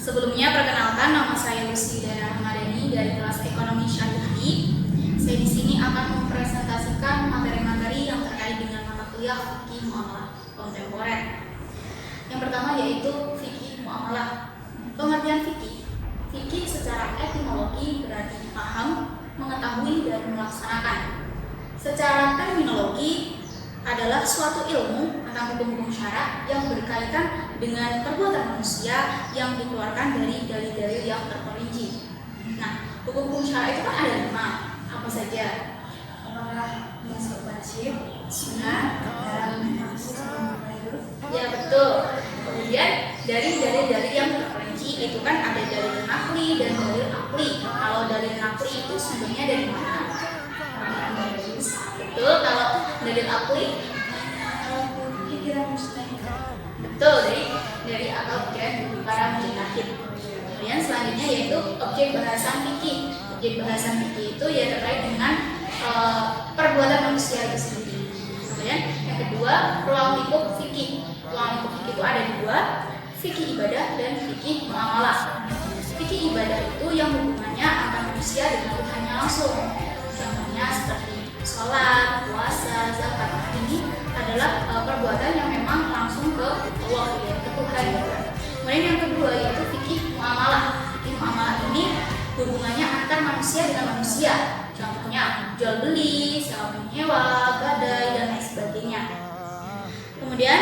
Sebelumnya perkenalkan, nama saya Lucy Dara Ramadhani dari kelas Ekonomi Syariah. Saya di sini akan mempresentasikan materi-materi yang terkait dengan mata kuliah fikih muamalah kontemporer. Yang pertama yaitu fikih muamalah. Pengertian fikih. Fikih secara etimologi berarti paham, mengetahui, dan melaksanakan. Secara terminologi adalah suatu ilmu tentang hukum-hukum syara yang berkaitan dengan perbuatan manusia yang dikeluarkan dari dalil-dalil yang terperinci. Nah, hukum-hukum syara itu kan ada 5. Apa saja? Apakah masuk wajib, sunnah, dan Ya, betul. Kemudian dari dalil-dalil yang terperinci itu kan ada dalil nakli dan dalil akli. Kalau dalil nakli itu sumbernya dari mana? Betul. Kalau dalil akli, pikiran mustahil. betul, dari akal pikiran para mujtahid. Kemudian selanjutnya yaitu objek bahasan fikih. Objek bahasan fikih itu ya terkait dengan perbuatan manusia itu sendiri. Kemudian yang kedua, ruang lingkup fikih. Ruang lingkup fikih itu ada 2, fikih ibadah dan fikih muamalah. Fikih ibadah itu yang hubungannya antara manusia dengan Tuhannya langsung. Contohnya seperti sholat, puasa, zakat. Ini adalah perbuatan yang memang langsung ke Allah, ke Tuhan. Kemudian yang kedua yaitu fikih muamalah. Fikih muamalah ini hubungannya antar manusia dengan manusia. Contohnya jual beli, sewa menyewa, gadai, dan lain sebagainya. Kemudian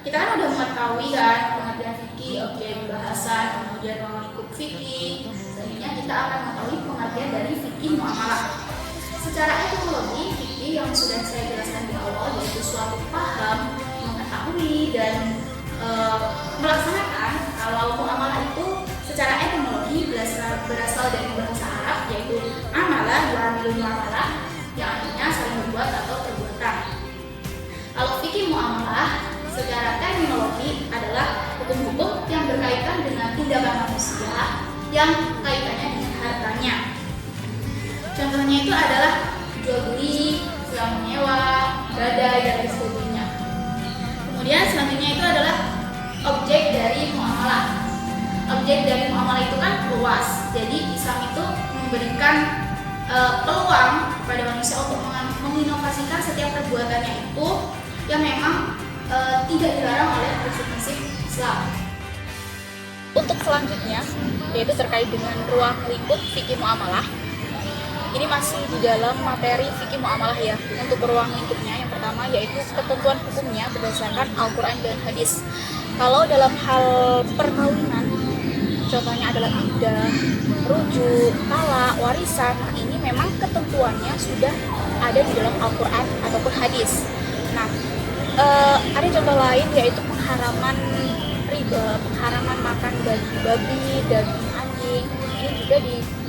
kita kan udah mengetahui kan pengertian fikih, objek bahasan, kemudian ruang lingkup fikih. Selanjutnya kita akan mengetahui pengertian dari fikih muamalah. Secara etimologi, fikih yang sudah saya jelaskan di awal yaitu suatu paham, mengetahui, dan melaksanakan. Kalau muamalah itu secara etimologi berasal dari bahasa Arab yaitu amalah, yu'amilu muamalah, yang artinya saling berbuat atau perbuatan. Kalau fikih muamalah secara terminologi adalah hukum-hukum yang berkaitan dengan tindakan manusia yang kaitannya dengan hartanya. Contohnya itu adalah jual beli, sewa menyewa, gadai, dan lain sebagainya. Kemudian selanjutnya itu adalah objek dari muamalah. Objek dari muamalah itu kan luas. Jadi Islam itu memberikan peluang kepada manusia untuk menginovasikan setiap perbuatannya itu yang memang tidak dilarang oleh prinsip-prinsip Islam. Untuk selanjutnya yaitu terkait dengan ruang lingkup fikih muamalah. Ini masih di dalam materi fikih muamalah ya. Untuk ruang lingkupnya yang pertama yaitu ketentuan hukumnya berdasarkan Al-Quran dan hadis. Kalau dalam hal perkawinan, contohnya adalah iddah, rujuk, talak, warisan, ini memang ketentuannya sudah ada di dalam Al-Quran ataupun hadis. Nah, ada contoh lain yaitu pengharaman riba, pengharaman makan daging babi, daging anjing. Ini juga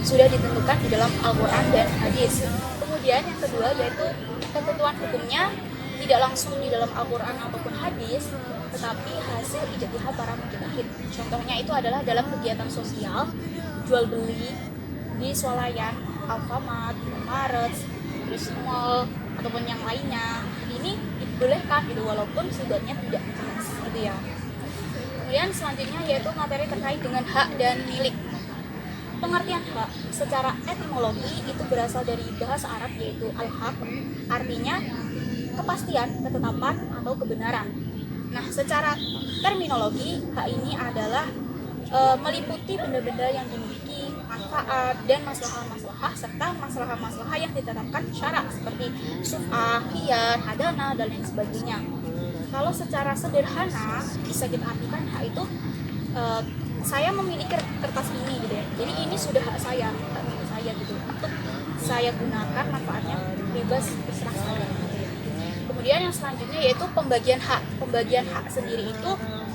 sudah ditentukan di dalam Al-Quran dan hadis. Kemudian yang kedua yaitu ketentuan hukumnya tidak langsung di dalam Al-Quran ataupun hadis, tetapi hasil ijtihad para mujtahid. Contohnya itu adalah dalam kegiatan sosial, jual beli di swalayan, Alfamart, Indomaret, terus mall ataupun yang lainnya. Ini dibolehkan gitu walaupun sifatnya tidak jelas gitu ya. Kemudian selanjutnya yaitu materi terkait dengan hak dan milik. Pengertian hak secara etimologi itu berasal dari bahasa Arab yaitu al-haq, artinya kepastian, ketetapan, atau kebenaran. Nah, secara terminologi, hak ini adalah meliputi benda-benda yang dimiliki, manfaat, dan maslahah-maslahah, serta maslahah-maslahah yang ditetapkan syarak seperti syuf'ah, khiyar, hadanah, dan lain sebagainya. Kalau secara sederhana, bisa kita artikan hak itu saya memiliki kertas ini gitu ya. Jadi ini sudah hak saya, hak milik saya gitu. Untuk saya gunakan manfaatnya bebas terserah saya. Kemudian yang selanjutnya yaitu pembagian hak. Pembagian hak sendiri itu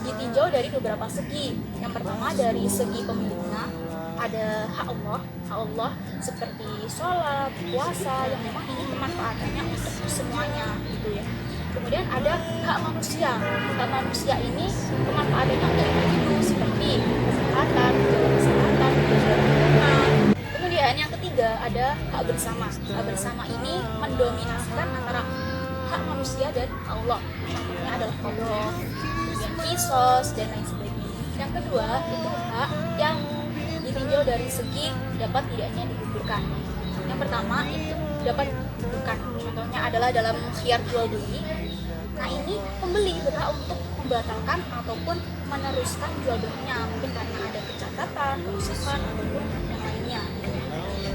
ditinjau dari beberapa segi. Yang pertama dari segi pemiliknya, ada hak Allah seperti sholat, puasa yang memang ini kemanfaatannya untuk semuanya gitu ya. Kemudian ada hak manusia. Hak manusia ini kemanfaatannya untuk individu seperti kesehatan, kesehatan, lingkungan. Kemudian yang ketiga ada hak bersama. Hak bersama ini mendominasikan antara hak manusia dan Allah. Contohnya adalah Allah, kemudian kisos dan lain sebagainya. Yang kedua itu hak yang dari segi dapat tidaknya digugurkan. Yang pertama itu dapat digugurkan. Contohnya adalah dalam khiyar jual beli. Nah, ini pembeli berhak untuk membatalkan ataupun meneruskan jual belinya, mungkin karena ada kecacatan, kerusakan ataupun yang lainnya.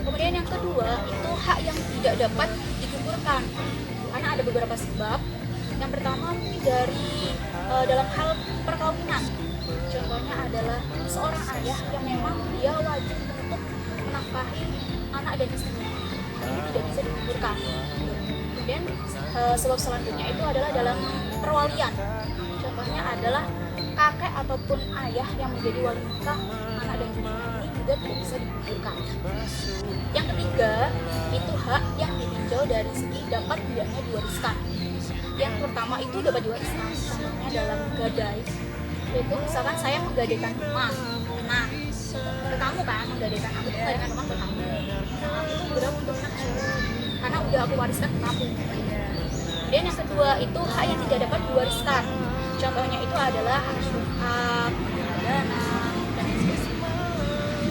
Kemudian yang kedua itu hak yang tidak dapat digugurkan karena ada beberapa sebab. Yang pertama mungkin dari dalam hal perkawinan. Contohnya adalah seorang ayah yang memang dia wajib untuk menafkahi anak dan istrinya. Ini tidak bisa digugurkan. Kemudian sebab selanjutnya itu adalah dalam perwalian. Contohnya adalah kakek ataupun ayah yang menjadi wali nikah anak dan cucunya ini juga tidak bisa digugurkan. Yang ketiga itu hak yang ditinjau dari segi dapat tidaknya diwariskan. Yang pertama itu dapat diwariskan, contohnya dalam gadai. Yaitu misalkan saya menggadaikan rumah, nah kamu kan menggadaikan, aku tuh menggadaikan rumah ke kamu. Nah, aku tuh berhak untuk nafsu karena udah aku wariskan ke kamu. Kemudian yang kedua itu hak yang tidak dapat diwariskan. Contohnya itu adalah hak syubhat, dana, dan sebagainya.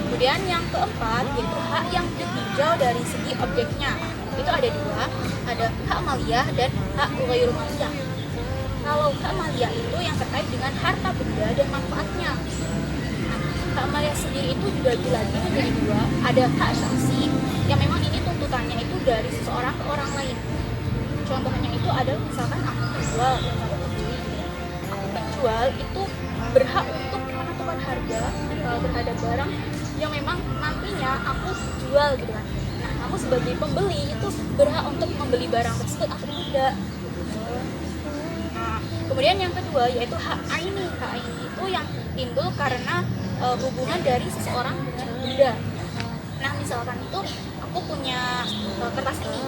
Kemudian yang keempat yaitu hak yang ditinjau dari segi objeknya. Itu ada dua, ada hak maliyah dan hak ghairu maliyah. Kalau hak maliyah itu yang terkait dengan harta benda dan manfaatnya. Nah, hak maliyah sendiri itu juga dibagi menjadi dua. Ada hak syakhsi yang memang ini tuntutannya itu dari seseorang ke orang lain. Contohnya itu adalah misalkan aku penjual, aku penjual itu berhak untuk menentukan harga terhadap barang yang memang nantinya aku jual gitu kan. Nah, kamu sebagai pembeli itu berhak untuk membeli barang tersebut atau tidak. Nah, kemudian yang kedua yaitu hak aini. Hak aini itu yang timbul karena hubungan dari seseorang dengan benda. Nah, misalkan itu aku punya kertas ini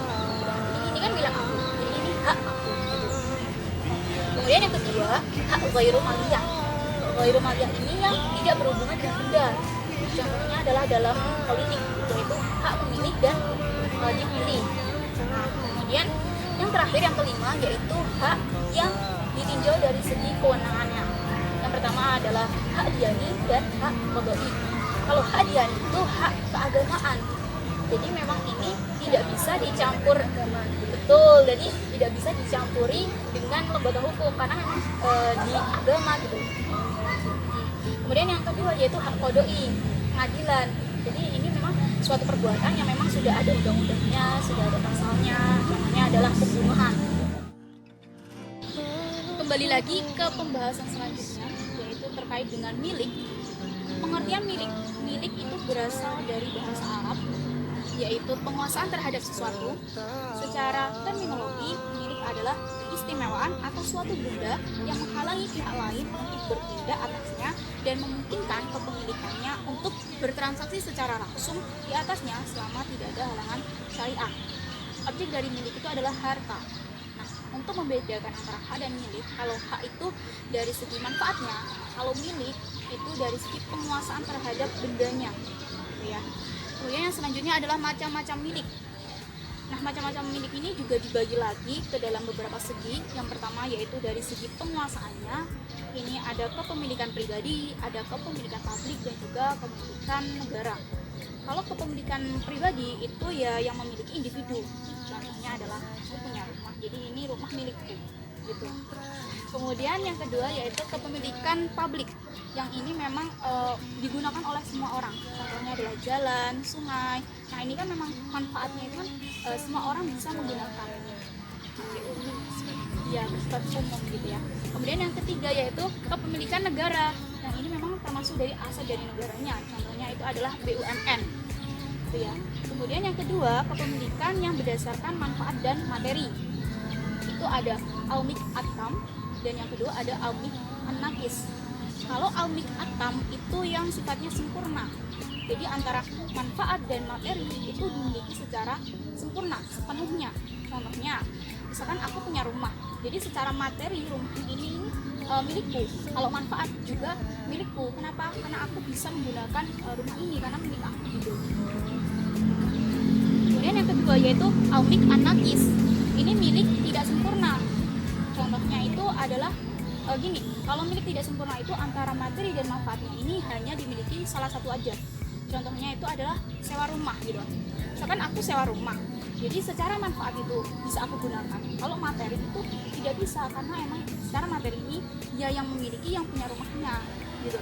kan milik aku, jadi ini hak aku. Kemudian yang kedua hak ghairu maliyah. Ghairu maliyah ini yang tidak berhubungan dengan benda. Contohnya adalah dalam politik, yaitu hak memilih dan dipilih. Nah, kemudian yang terakhir yang kelima yaitu hak yang ditinjau dari segi kewenangannya. Yang pertama adalah hak diyani dan hak qadai. Kalau hak diyani itu hak keagamaan. Jadi memang ini tidak bisa dicampur, betul. Jadi tidak bisa dicampuri dengan lembaga hukum karena memang di agama gitu. Kemudian yang kedua yaitu hak qadai, pengadilan. Jadi ini memang suatu perbuatan yang memang sudah ada undang-undangnya, sudah ada pasalnya. Contohnya adalah pembunuhan. Kembali lagi ke pembahasan selanjutnya yaitu terkait dengan milik. Pengertian milik itu berasal dari bahasa Arab, yaitu penguasaan terhadap sesuatu. Secara terminologi, milik adalah keistimewaan atau suatu benda yang menghalangi pihak lain untuk bertindak atasnya dan memungkinkan kepemilikannya untuk bertransaksi secara langsung di atasnya selama tidak ada halangan syariah. Objek dari milik itu adalah harta. Nah, untuk membedakan antara hak dan milik, kalau hak itu dari segi manfaatnya, kalau milik itu dari segi penguasaan terhadap bendanya, gitu ya. Kemudian yang selanjutnya adalah macam-macam milik. Nah, macam-macam milik ini juga dibagi lagi ke dalam beberapa segi. Yang pertama yaitu dari segi penguasaannya. Ini ada kepemilikan pribadi, ada kepemilikan publik, dan juga kepemilikan negara. Kalau kepemilikan pribadi itu ya yang memiliki individu. Contohnya adalah aku punya rumah, jadi ini rumah milikku, gitu. Kemudian yang kedua yaitu kepemilikan publik, yang ini memang digunakan oleh semua orang. Contohnya adalah jalan, sungai. Nah, ini kan memang manfaatnya itu kan semua orang bisa menggunakannya. Ya, bersifat umum gitu ya. Kemudian yang ketiga yaitu kepemilikan negara. Nah, ini memang termasuk dari aset dari negaranya. Contohnya itu adalah BUMN. Gitu ya. Kemudian yang kedua, kepemilikan yang berdasarkan manfaat dan materi. Itu ada al-milk at-tam, dan yang kedua ada al-milk an-naqis. Kalau al-milk at-tam itu yang sifatnya sempurna. Jadi antara manfaat dan materi itu dimiliki secara sempurna, sepenuhnya. Contohnya, misalkan aku punya rumah. Jadi secara materi rumah ini milikku. Kalau manfaat juga milikku. Kenapa? Karena aku bisa menggunakan rumah ini karena milik aku gitu. Kemudian yang kedua yaitu al-milk an-naqis. Ini milik tidak sempurna. Contohnya itu adalah gini, kalau milik tidak sempurna itu antara materi dan manfaatnya ini hanya dimiliki salah satu aja. Contohnya itu adalah sewa rumah gitu. Misalkan aku sewa rumah, jadi secara manfaat itu bisa aku gunakan. Kalau materi itu tidak bisa, karena emang secara materi ini dia yang memiliki, yang punya rumahnya gitu.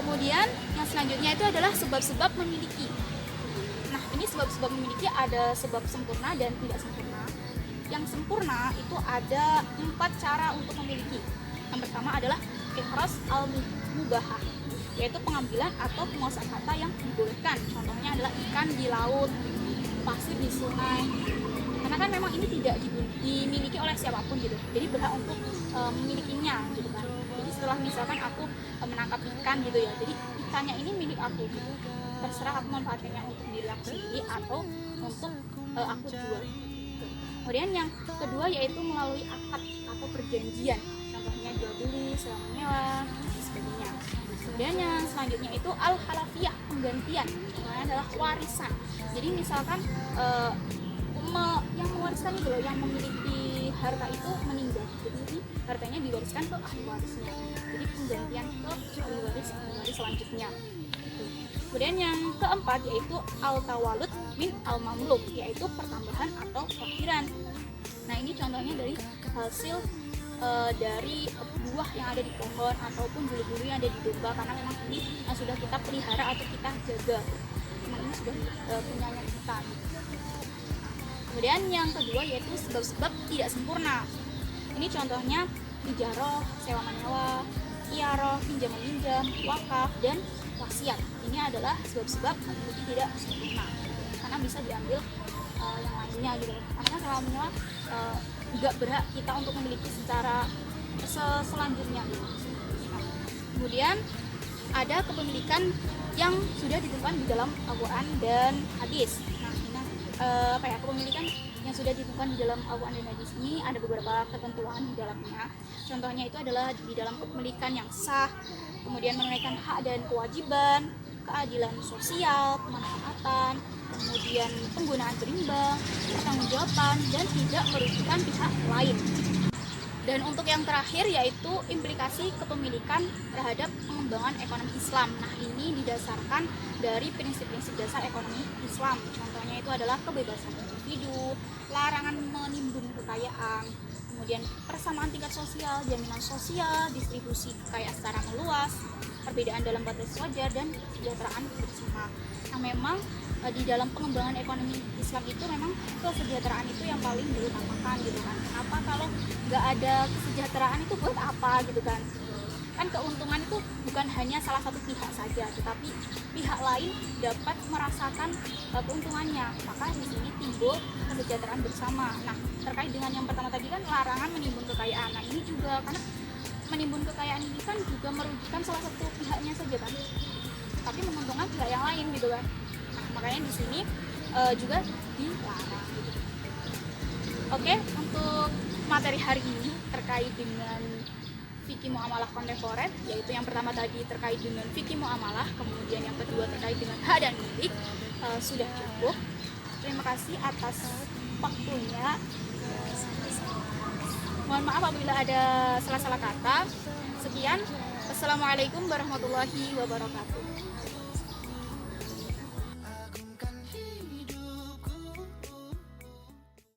Kemudian yang selanjutnya itu adalah sebab-sebab memiliki. Nah, ini sebab-sebab memiliki ada sebab sempurna dan tidak sempurna. Yang sempurna itu ada 4 cara untuk memiliki. Yang pertama adalah ihras al-mubahah, yaitu pengambilan atau penguasaan harta yang dibolehkan. Contohnya adalah ikan di laut, pasir di sungai. Karena kan memang ini tidak dimiliki oleh siapapun gitu. Jadi berhak untuk memilikinya gitu kan. Jadi setelah misalkan aku menangkap ikan gitu ya, jadi ikannya ini milik aku gitu. Terserah aku manfaatkannya untuk diri aku sendiri atau untuk aku jual. Kemudian yang kedua yaitu melalui akad atau perjanjian. Contohnya jual beli, sewa menyewa, dan sebagainya. Kemudian yang selanjutnya itu al-halafiyah, penggantian. Contohnya adalah warisan. Jadi misalkan yang mewariskan itu loh, yang memiliki harta itu meninggal, jadi hartanya diwariskan ke ahli warisnya. Jadi penggantian ke ahli waris selanjutnya. Kemudian yang keempat yaitu al-tawalud min al-mamluk, yaitu pertambahan atau fakhiran. Nah, ini contohnya dari hasil dari buah yang ada di pohon ataupun bulu-bulu yang ada di domba, karena memang ini sudah kita pelihara atau kita jaga. Memang ini sudah punyanya kita. Kemudian yang kedua yaitu sebab-sebab tidak sempurna. Ini contohnya ijarah, sewa menyewa, iarah, pinjam meminjam, wakaf, dan wasiat. Ini adalah sebab-sebab memiliki tidak sempurna, karena bisa diambil yang lainnya gitu. Karena sewa menyewa nggak berhak kita untuk memiliki secara selanjutnya gitu. Kemudian ada kepemilikan yang sudah ditentukan di dalam Al-Quran dan hadis. Nah, ini kepemilikan yang sudah ditentukan di dalam Al-Quran dan hadis ini ada beberapa ketentuan di dalamnya. Contohnya itu adalah di dalam kepemilikan yang sah, kemudian menunaikan hak dan kewajiban, keadilan sosial, kemanfaatan, kemudian penggunaan berimbang, pertanggungjawaban, dan tidak merugikan pihak lain. Dan untuk yang terakhir yaitu implikasi kepemilikan terhadap pengembangan ekonomi Islam. Nah, ini didasarkan dari prinsip-prinsip dasar ekonomi Islam. Contohnya itu adalah kebebasan individu, larangan menimbun kekayaan, kemudian persamaan tingkat sosial, jaminan sosial, distribusi kekayaan secara meluas, perbedaan dalam batas wajar, dan kesejahteraan bersama. Nah, memang di dalam pengembangan ekonomi Islam itu memang kesejahteraan itu yang paling diutamakan gitu kan. Kenapa kalau nggak ada kesejahteraan itu buat apa gitu kan? Kan keuntungan itu bukan hanya salah satu pihak saja, tetapi pihak lain dapat merasakan keuntungannya. Maka di sini timbul kesejahteraan bersama. Nah, terkait dengan yang pertama tadi kan larangan menimbun kekayaan. Nah, ini juga karena menimbun kekayaan ini kan juga merugikan salah satu pihaknya saja kan, tapi menguntungkan pihak yang lain gitu kan. Nah, makanya di sini juga dilarang gitu. Oke, untuk materi hari ini terkait dengan fikih muamalah kontemporer, yaitu yang pertama tadi terkait dengan fikih muamalah, kemudian yang kedua terkait dengan hak dan milik, sudah cukup. Terima kasih atas waktunya. Mohon maaf apabila ada salah-salah kata. Sekian. Wassalamualaikum warahmatullahi wabarakatuh.